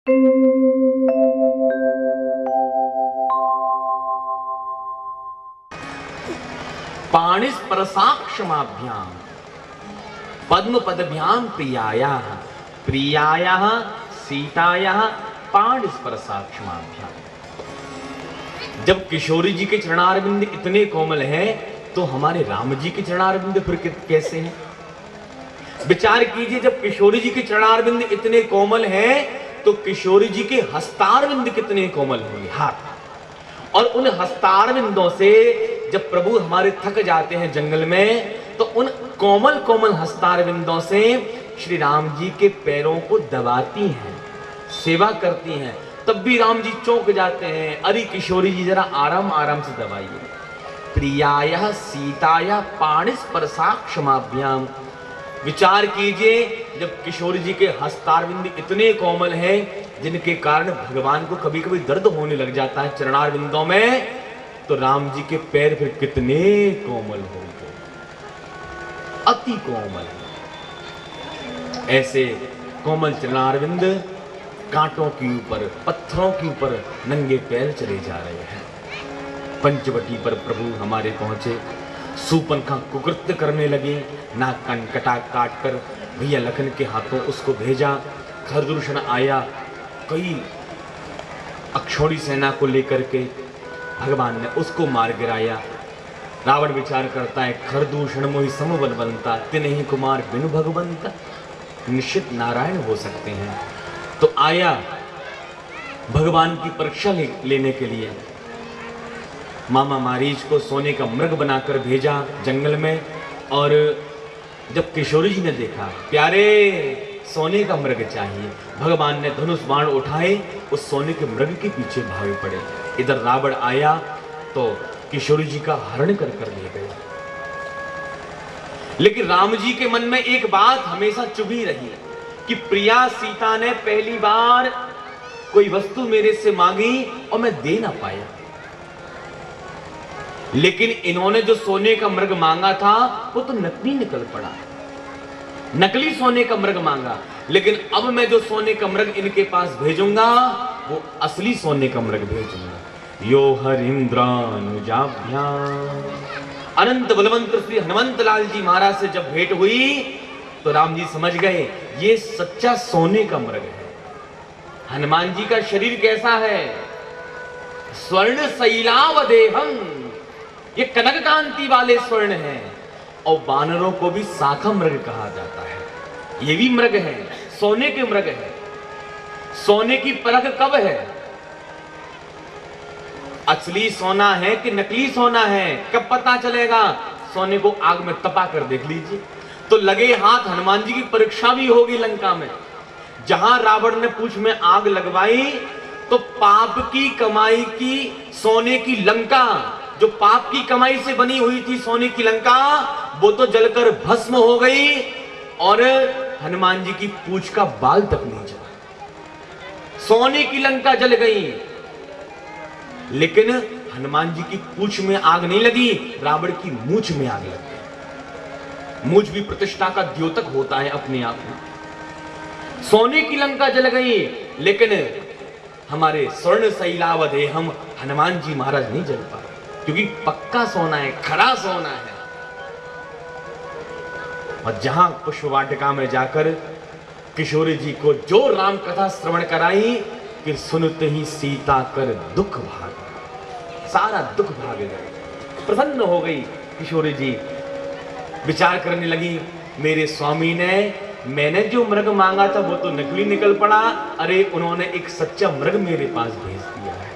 पाणिस्परसाक्षमाभ्याम पद्म पदभ्याम प्रियायाः प्रियायाः सीतायाः पाणिस्परसाक्षमाभ्याम। जब किशोरी जी के चरणारविंद इतने कोमल हैं तो हमारे राम जी के चरणारविंद फिर कैसे हैं? विचार कीजिए, जब किशोरी जी के चरणारविंद इतने कोमल हैं तो किशोरी जी के हस्तारविंद कितने कोमल होंगे, हाथ। और उन हस्तारविंदों से जब प्रभु हमारे थक जाते हैं जंगल में तो उन कोमल कोमल हस्तारविंदों से श्री राम जी के पैरों को दबाती हैं, सेवा करती हैं। तब भी राम जी चौंक जाते हैं, अरे किशोरी जी जरा आराम आराम से दबाइए। प्रियाया सीताया पाणिस्परसाक्षमाभ्याम। विचार कीजिए, जब किशोरी जी के हस्तारविंद इतने कोमल हैं जिनके कारण भगवान को कभी कभी दर्द होने लग जाता है चरणारविंदों में, तो राम जी के पैर फिर कितने कोमल होंगे, अति कोमल। ऐसे कोमल चरणारविंद कांटों के ऊपर, पत्थरों के ऊपर नंगे पैर चले जा रहे हैं। पंचवटी पर प्रभु हमारे पहुंचे, सूपनखा कुकृत्य करने लगे, नाक कान कटा काट कर भैया लखन के हाथों उसको भेजा। खरदूषण आया, कई अक्षौणी सेना को लेकर के भगवान ने उसको मार गिराया। रावण विचार करता है, खरदूषण मोहि सम बलवंता तिन्हि कुमार बिनु भगवंता। निश्चित नारायण हो सकते हैं। तो आया भगवान की परीक्षा लेने के लिए। मामा मारीच को सोने का मृग बनाकर भेजा जंगल में, और जब किशोरी जी ने देखा, प्यारे सोने का मृग चाहिए, भगवान ने धनुष बाण उठाए, उस सोने के मृग के पीछे भागे पड़े। इधर रावण आया तो किशोरी जी का हरण कर ले गया। लेकिन राम जी के मन में एक बात हमेशा चुभी रही कि प्रिया सीता ने पहली बार कोई वस्तु मेरे से मांगी और मैं दे ना पाया, लेकिन इन्होंने जो सोने का मृग मांगा था वो तो नकली निकल पड़ा, नकली सोने का मृग मांगा। लेकिन अब मैं जो सोने का मृग इनके पास भेजूंगा वो असली सोने का मृग भेजूंगा। यो हरिंद्रानुजाभ्याम। अनंत बलवंत श्री हनुमंत लाल जी महाराज से जब भेंट हुई तो राम जी समझ गए ये सच्चा सोने का मृग है। हनुमान जी का शरीर कैसा है? स्वर्ण शैलावदेहम, ये कनक कांति वाले स्वर्ण है। और वानरों को भी शाखा मृग कहा जाता है, ये भी मृग है, सोने के मृग है। सोने की परख कब है? असली सोना है कि नकली सोना है, कब पता चलेगा? सोने को आग में तपा कर देख लीजिए। तो लगे हाथ हनुमान जी की परीक्षा भी होगी लंका में। जहां रावण ने पूंछ में आग लगवाई तो पाप की कमाई की सोने की लंका, जो पाप की कमाई से बनी हुई थी सोने की लंका, वो तो जलकर भस्म हो गई और हनुमान जी की पूंछ का बाल तक नहीं जला। सोने की लंका जल गई, लेकिन हनुमान जी की पूंछ में आग नहीं लगी, रावण की मूंछ में आग लगी। मूंछ भी प्रतिष्ठा का द्योतक होता है अपने आप में। सोने की लंका जल गई, लेकिन हमारे स्वर्ण शैलावदेहम हनुमान जी महाराज नहीं जल पाए, क्योंकि पक्का सोना है, खरा सोना है। और जहां पुष्पवाटिका में जाकर किशोरी जी को जो राम कथा श्रवण कराई कि सुनते ही सीता कर दुख भाग, सारा दुख भाग गया, प्रसन्न हो गई किशोरी जी। विचार करने लगी, मेरे स्वामी ने, मैंने जो मृग मांगा था वो तो नकली निकल पड़ा, अरे उन्होंने एक सच्चा मृग मेरे पास भेज दिया है।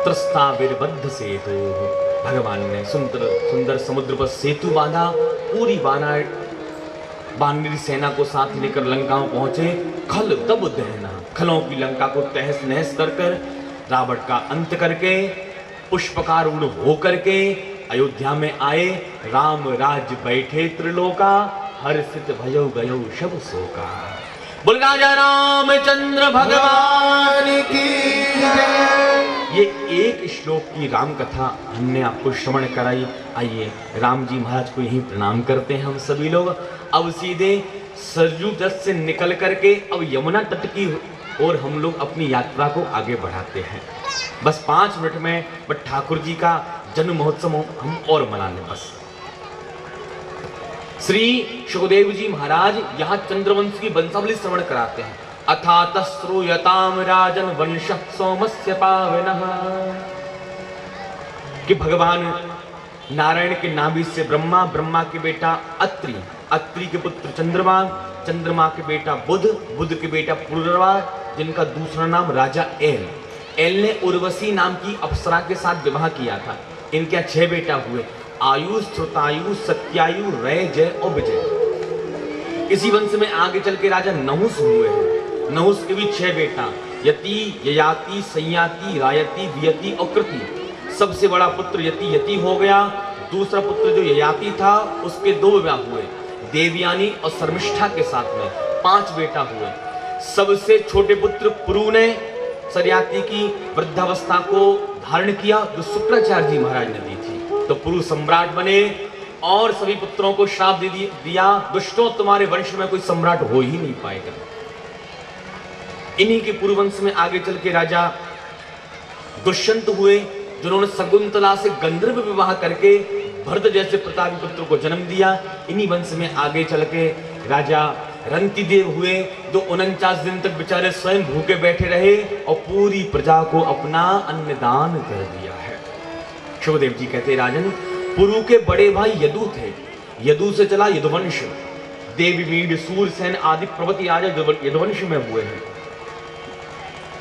त्रस्ताविर्बद्ध सेतु, भगवान ने सुंदर सुंदर समुद्र पर सेतु बांधा, पूरी वानरी सेना को साथ लेकर लंका में पहुंचे। खल तब दहना, खलों की लंका को तहस नहस कर रावण का अंत करके पुष्पकारूढ़ होकर के अयोध्या में आए। राम राज बैठे त्रिलोका, हर्षित भयो गयो शब शोका। बोल राजा रामचंद्र भगवान की जय। ये एक श्लोक की राम कथा हमने आपको श्रवण कराई। आइए राम जी महाराज को यहीं प्रणाम करते हैं हम सभी लोग। अब सीधे सरयू तट से निकल करके अब यमुना तट की ओर हम लोग अपनी यात्रा को आगे बढ़ाते हैं। बस 5 मिनट में बस ठाकुर जी का जन्म महोत्सव हम और मना लें। बस श्री सुखदेव जी महाराज यहाँ चंद्रवंश की वंशावली श्रवण कराते हैं। अथात श्रूयताम राजन वंश सोमस्य पावनः, कि भगवान नारायण के नाभि से ब्रह्मा, ब्रह्मा के बेटा अत्रि, अत्रि के पुत्र चंद्रमा, चंद्रमा के बेटा बुध, बुध के बेटा पुरुरवा, जिनका दूसरा नाम राजा एल ने उर्वशी नाम की अप्सरा के साथ विवाह किया था। इनके 6 बेटा हुए, आयु, श्रुतायु, सत्यायु, रय, जय और विजय। इसी वंश में आगे चल के राजा नहुस हुए हैं। नहुस के भी 6 बेटा, यति, ययाति, संयाति, रायति, वियति और कृति। सबसे बड़ा पुत्र यति हो गया। दूसरा पुत्र जो ययाति था उसके 2 विवाह हुए, देवयानी और शर्मिष्ठा के साथ में 5 बेटा हुए। सबसे छोटे पुत्र पुरु ने सरियाती की वृद्धावस्था को धारण किया जो शुक्राचार्य जी महाराज ने दी थी, तो पुरु सम्राट बने और सभी पुत्रों को श्राप दे दिया, दुष्टों तुम्हारे वंश में कोई सम्राट हो ही नहीं पाएगा। इन्हीं के पुरुवंश में आगे चल के राजा दुष्यंत हुए, जिन्होंने शकुंतला से गंधर्व विवाह करके भरत जैसे प्रतापी पुत्र को जन्म दिया। इन्हीं वंश में आगे चल के राजा रंतिदेव हुए, जो 49 दिन तक बेचारे स्वयं भूखे बैठे रहे और पूरी प्रजा को अपना अन्नदान कर दिया है। शिवदेव जी कहते राजन, पुरु के बड़े भाई यदु थे, यदु से चला यदुवंश, देवीमीड, सूरसेन आदि प्रवति राजा यदुवंश में हुए हैं।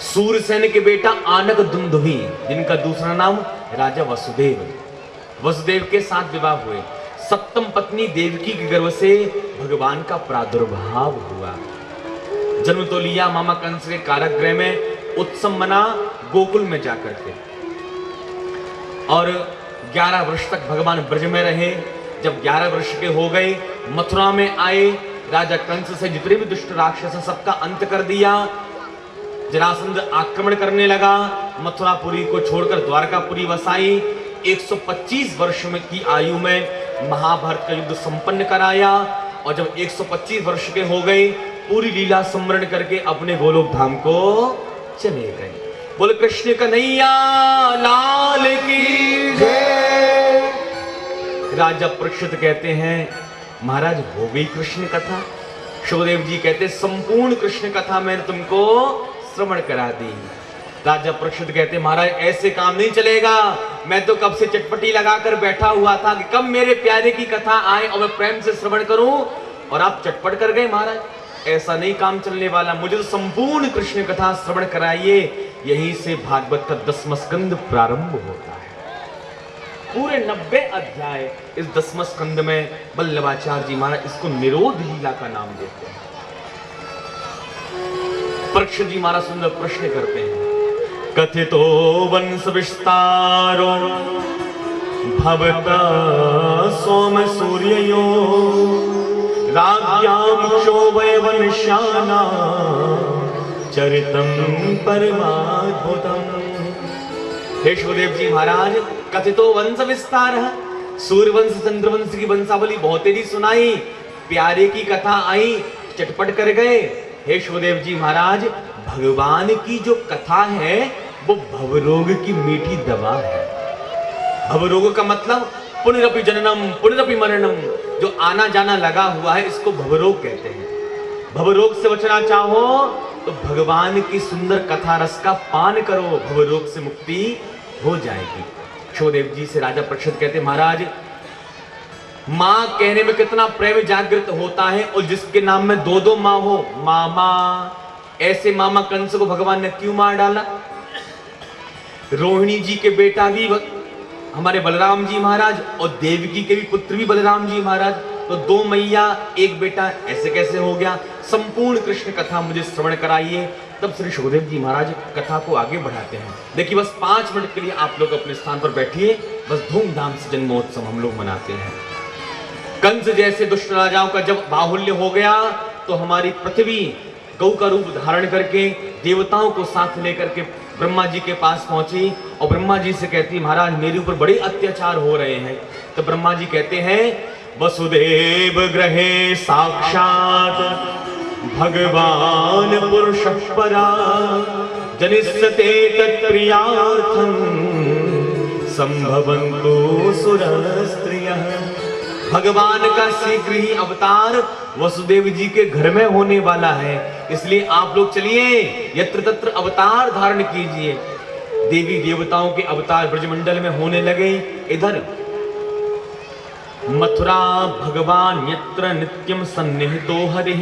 सूरसेन के बेटा आनक दुंदुभी, जिनका दूसरा नाम राजा वसुदेव, वसुदेव के साथ विवाह हुए। सप्तम पत्नी देवकी के गर्भ से भगवान का प्रादुर्भाव हुआ। जन्म तो लिया मामा कंस के कारागृह में, उत्सव मना गोकुल में जाकर के, और 11 वर्ष तक भगवान ब्रज में रहे। जब 11 वर्ष के हो गए, मथुरा में आए। राजा कंस से जितने भी दुष्ट राक्षस हैं सबका अंत कर दिया। जरासंध आक्रमण करने लगा, मथुरापुरी को छोड़कर द्वारकापुरी वसाई। 125 वर्ष में की आयु में महाभारत का युद्ध संपन्न कराया, और जब 125 वर्ष के हो गए, पूरी लीला स्मरण करके अपने गोलोक धाम को चले गए। बोल कृष्ण कन्हैया लाल की जय। राजा परीक्षित कहते हैं महाराज हो गई कृष्ण कथा। सुखदेव जी कहते संपूर्ण कृष्ण कथा मैंने तुमको श्रवण करा दी। राजा परीक्षित कहते महाराज ऐसे काम नहीं चलेगा, मैं तो कब से चटपटी लगाकर बैठा हुआ था कि कब मेरे प्यारे की कथा आए और मैं प्रेम से श्रवण करूं, और आप चटपट कर गए महाराज। ऐसा नहीं काम चलने वाला, मुझे तो संपूर्ण कृष्ण कथा श्रवण कराइए। यहीं से भागवत का 10वां स्कंद प्रारंभ होता है। पूरे 90 अध्याय इस 10वें स्कंद में वल्लभाचार्य जी महाराज इसको निरोध लीला का नाम देते हैं। परीक्षित जी महाराज सुंदर प्रश्न करते हैं, कथितो वंश विस्तारो भवता सोम सूर्ययो राज्ञां क्षोभय वंशाना चरितम परमाद्भुतम। हे सुखदेव जी महाराज, कथितो वंश विस्तार, सूर्यवंश चंद्रवंश की वंशावली बहुत तेरी सुनाई, प्यारे की कथा आई, चटपट कर गए। हे सुखदेव जी महाराज, भगवान की जो कथा है वो भवरोग की मीठी दवा है। भवरोग का मतलब पुनरपि जननम पुनरपि मरणम, जो आना जाना लगा हुआ है इसको भवरोग कहते हैं। भवरोग से बचना चाहो तो भगवान की सुंदर कथा रस का पान करो, भवरोग से मुक्ति हो जाएगी। सुखदेव जी से राजा परीक्षित कहते महाराज, माँ कहने में कितना प्रेम जागृत होता है, और जिसके नाम में 2-2 माँ हो, मामा, ऐसे मामा कंस को भगवान ने क्यों मार डाला? रोहिणी जी के बेटा भी हमारे बलराम जी महाराज, और देवकी के भी पुत्र भी बलराम जी महाराज, तो 2 मैया 1 बेटा, ऐसे कैसे हो गया? संपूर्ण कृष्ण कथा मुझे श्रवण कराइए। तब श्री सुखदेव जी महाराज कथा को आगे बढ़ाते हैं। देखिए बस 5 मिनट के लिए आप लोग अपने स्थान पर बैठिए, बस धूमधाम से जन्मोत्सव हम लोग मनाते हैं। कंस जैसे दुष्ट राजाओं का जब बाहुल्य हो गया तो हमारी पृथ्वी गौ का रूप धारण करके देवताओं को साथ लेकर के ब्रह्मा जी के पास पहुंची, और ब्रह्मा जी से कहती महाराज मेरे ऊपर बड़े अत्याचार हो रहे हैं। तो ब्रह्मा जी कहते हैं वसुदेव गृहे साक्षात् भगवान पुरुष परा जनिष्यते तत्प्रियार्थं संभवन्तु सुरस्त्रियः। भगवान का शीघ्र ही अवतार वसुदेव जी के घर में होने वाला है, इसलिए आप लोग चलिए यत्र तत्र अवतार धारण कीजिए। देवी देवताओं के अवतार ब्रजमंडल में होने लगे। इधर मथुरा भगवान यत्र नित्यम सन्निहितो हरिः,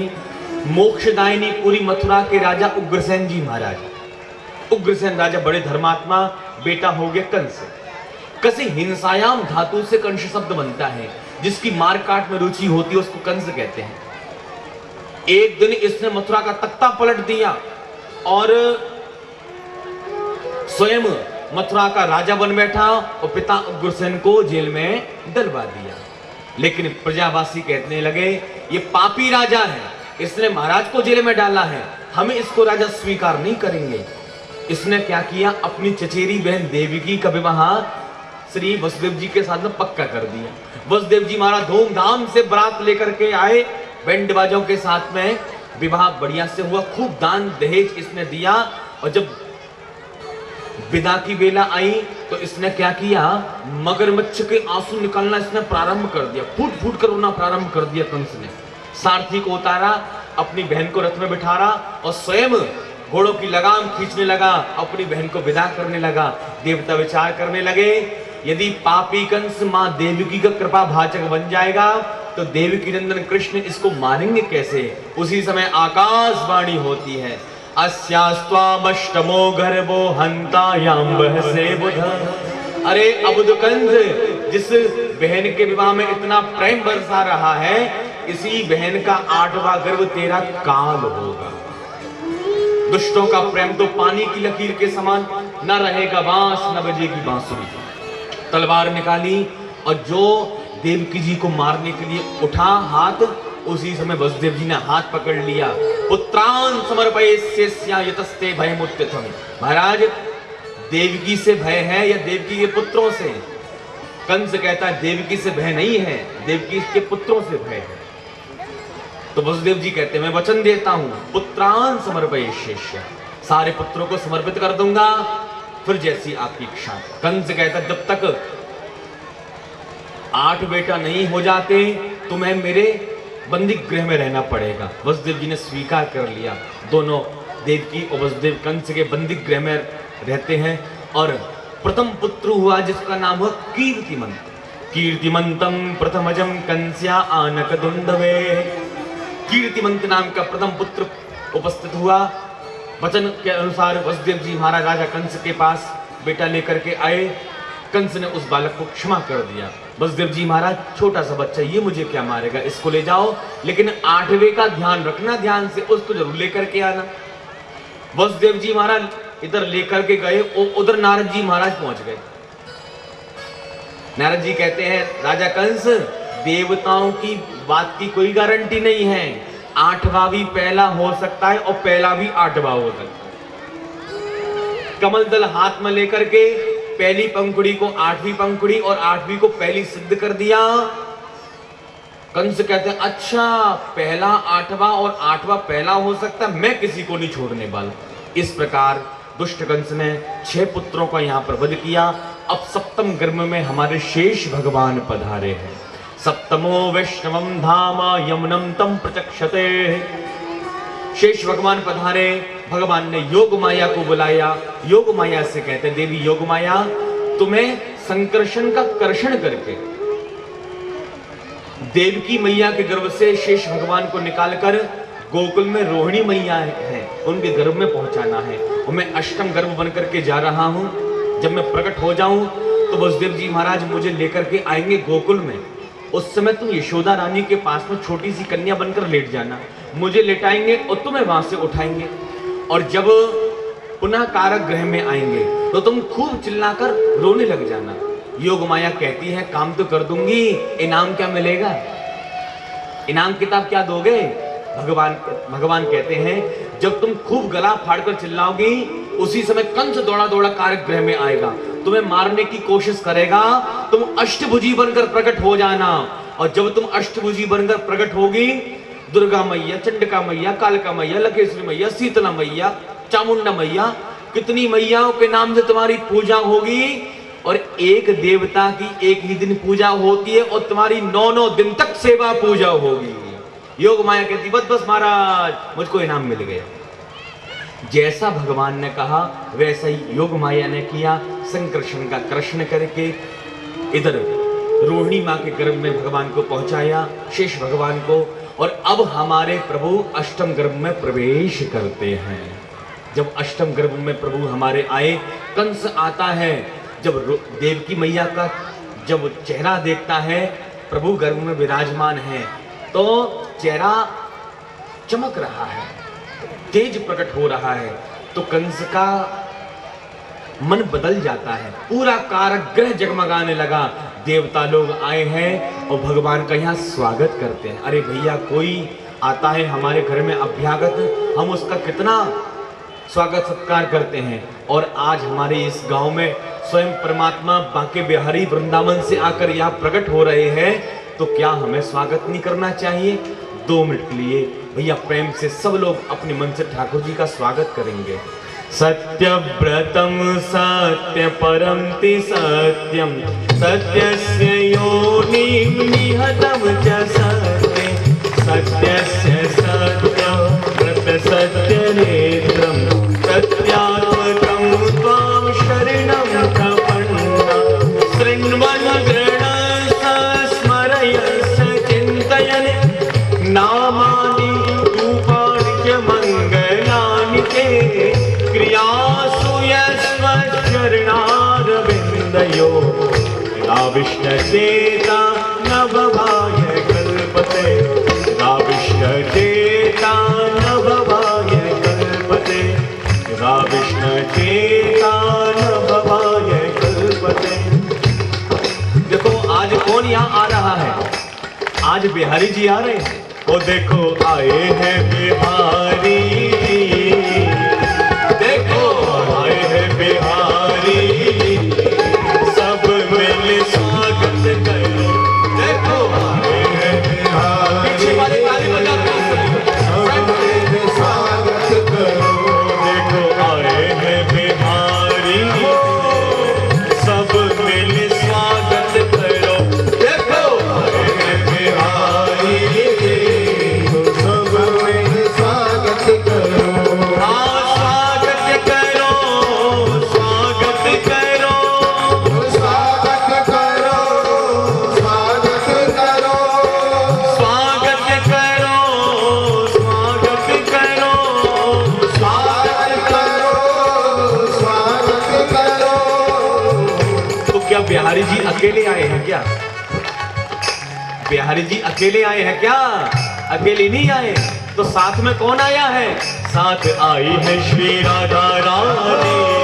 मोक्षदायिनी पूरी मथुरा के राजा उग्रसेन जी महाराज। उग्रसेन राजा बड़े धर्मात्मा, बेटा हो गया कंस। कसे हिंसायाम धातु से कंस शब्द बनता है, जिसकी मार काट में रुचि होती है उसको कंस कहते हैं। एक दिन इसने मथुरा का तख्ता पलट दिया और स्वयं मथुरा का राजा बन बैठा और पिता उग्रसेन को जेल में डलवा दिया। लेकिन प्रजावासी कहने लगे ये पापी राजा है, इसने महाराज को जेल में डाला है, हमें इसको राजा स्वीकार नहीं करेंगे। इसने क्या किया, अपनी चचेरी बहन देवकी का विवाह श्री वसुदेव जी के साथ में पक्का कर दिया। वसुदेव जी महाराज धूमधाम से बारात लेकर के आए, बैंड बाजों के साथ में विवाह बढ़िया से हुआ, खूब दान दहेज इसने दिया। और जब विदा की बेला आई तो इसने क्या किया, मगरमच्छ के आंसू निकालना इसने प्रारंभ कर दिया, फूट फूट कर रोना प्रारंभ कर दिया। कंस ने सारथी को उतारा, अपनी बहन को रथ में बिठारा और स्वयं घोड़ों की लगाम खींचने लगा, अपनी बहन को विदा करने लगा। देवता विचार करने लगे, यदि पापी कंस मां देवकी का कृपा भाजक बन जाएगा तो देवकी नंदन कृष्ण इसको मारेंगे कैसे। उसी समय आकाशवाणी होती है, अस्यास्त्वामष्टमो गर्भो हंतायाम बहसे बुध। अरे अबुध कंस, जिस बहन के विवाह में इतना प्रेम बरसा रहा है, इसी बहन का 8वां गर्भ तेरा काल होगा। दुष्टों का प्रेम तो पानी की लकीर के समान, न रहेगा बांस न बजेगी बांसुरी। तलवार निकाली और जो देवकी जी को मारने के लिए उठा हाथ, उसी समय वसुदेव जी ने हाथ पकड़ लिया। पुत्रान समर्पयस्या यतस्ते भयमुत्थितम्। महाराज, देवकी से भय है या देवकी के पुत्रों से? कंस कहता है देवकी से भय नहीं है, देवकी के पुत्रों से भय है। तो वसुदेव जी कहते हैं मैं वचन देता हूं, पुत्रान समर्पयस्या, सारे पुत्रों को समर्पित कर दूंगा, फिर जैसी आपकी इच्छा। कंस कहता जब तक 8 बेटा नहीं हो जाते तुम्हें मेरे बंदी गृह में रहना पड़ेगा। वसुदेव जी ने स्वीकार कर लिया। दोनों देवकी और वसुदेव कंस के बंदी गृह में रहते हैं और प्रथम पुत्र हुआ जिसका नाम हुआ कीर्तिमंत। कीर्तिमंतम प्रथमजम कंस्या आनक दुंदवे। कीर्तिमंत नाम का प्रथम पुत्र उपस्थित हुआ। वचन के अनुसार वसुदेव जी महाराज राजा कंस के पास बेटा लेकर के आए। कंस ने उस बालक को क्षमा कर दिया। वसुदेव जी महाराज छोटा सा बच्चा, ये मुझे क्या मारेगा, इसको ले जाओ, लेकिन 8वें का ध्यान रखना, ध्यान से उसको जरूर लेकर के आना। वसुदेव जी महाराज इधर लेकर के गए, उधर नारद जी महाराज पहुंच गए। नारद जी कहते हैं राजा कंस, देवताओं की बात की कोई गारंटी नहीं है, 8वां भी पहला हो सकता है और पहला भी 8वां हो सकता है। कमल दल हाथ में लेकर के पहली पंखुड़ी को 8वीं पंखुड़ी और 8वीं को पहली सिद्ध कर दिया। कंस कहते हैं अच्छा, पहला 8वां और 8वां पहला हो सकता है, मैं किसी को नहीं छोड़ने वाला। इस प्रकार दुष्ट कंस ने 6 पुत्रों का यहाँ पर वध किया। अब 7म गर्भ में हमारे शेष भगवान पधारे हैं। सप्तमो वैष्णवम धाम यमुनम तम प्रचक्षते। शेष भगवान पधारे। भगवान ने योग माया को बुलाया। योग माया से कहते हैं देवी योग माया, तुम्हें संकर्षण का कर्षण करके देवकी मैया के गर्भ से शेष भगवान को निकालकर गोकुल में रोहिणी मैया है उनके गर्भ में पहुंचाना है। और मैं 8म गर्भ बनकर के जा रहा हूं। जब मैं प्रकट हो जाऊं तो वसुदेव जी महाराज मुझे लेकर के आएंगे गोकुल में। उस समय तुम यशोदा रानी के पास में छोटी सी कन्या बनकर लेट जाना, मुझे लेटाएंगे और तुम्हें वहां से उठाएंगे। और जब पुनः कारक ग्रह में आएंगे तो तुम खूब चिल्लाकर रोने लग जाना। योग माया कहती है काम तो कर दूंगी, इनाम क्या मिलेगा, इनाम किताब क्या दोगे? भगवान कहते हैं जब तुम खूब गला फाड़कर चिल्लाओगी उसी समय कंस दौड़ा दौड़ा कारक ग्रह में आएगा, तुम्हें मारने की कोशिश करेगा। तुम अष्टभुजी बनकर प्रकट हो जाना। और जब तुम अष्टभुजी बनकर प्रकट होगी, दुर्गा मैया, चंडिका मैया, कालिका मैया, लकेश्वरी मैया, शीतला मैया, चामुंडा मैया, कितनी मैयाओं के नाम से तुम्हारी पूजा होगी। और एक देवता की एक ही दिन पूजा होती है और तुम्हारी 9-9 दिन तक सेवा पूजा होगी। योग माया कहती बस बस महाराज मुझको इनाम मिल गया। जैसा भगवान ने कहा वैसा ही योग माया ने किया। संकर्षण का कृष्ण करके इधर रोहिणी माँ के गर्भ में भगवान को पहुंचाया, शेष भगवान को। और अब हमारे प्रभु अष्टम गर्भ में प्रवेश करते हैं। जब अष्टम गर्भ में प्रभु हमारे आए, कंस आता है, जब देवकी मैया का जब चेहरा देखता है, प्रभु गर्भ में विराजमान है, तो चेहरा चमक रहा है, तेज प्रकट हो रहा है, तो कंस का मन बदल जाता है, पूरा कारागृह जगमगाने लगा। देवता लोग आए हैं और भगवान का यहाँ स्वागत करते हैं। अरे भैया कोई आता है हमारे घर में अभ्यागत, हम उसका कितना स्वागत सत्कार करते हैं। और आज हमारे इस गांव में स्वयं परमात्मा बांके बिहारी वृंदावन से आकर यहाँ प्रकट हो रहे हैं, तो क्या हमें स्वागत नहीं करना चाहिए? 2 मिनट के लिए भैया प्रेम से सब लोग अपने मन से ठाकुर जी का स्वागत करेंगे। सत्यव्रतम सत्य परम ति सत्यम सत्यस्य योनिं निहतं च सत्ये सत्यस्य सत्यं व्रत सत्यनेत्रं सत्यात्मकं त्वां शरणं प्रपन्ना शृण्वन् गृह्णन् स्मरयन् चिन्तयन् नामानि रूपाणि च मङ्गलानि ते क्रियासु यस्मच्चरणारविन्दयो राविष्टचेता नभवाय कल्पते राविष्टचेता नभवाय कल्पते राविष्टचेता नभवाय कल्पते। देखो आज कौन यहाँ आ रहा है? आज बिहारी जी आ रहे हैं। ओ देखो आए हैं बिहारी जी, देखो आए हैं बिहारी, सब मिल स्वागत करो। देखो आए हैं बिहारी, पीछे वाले ताली बजाते हैं, सब मिल स्वागत करो। देखो आए हैं बिहारी, सब मिल स्वागत करो। देखो आए हैं बिहारी, सब मिल स्वागत करो। बिहारी जी अकेले आए हैं क्या? बिहारी जी अकेले आए हैं क्या? अकेले नहीं आए, तो साथ में कौन आया है? साथ आई है श्री राधा रानी।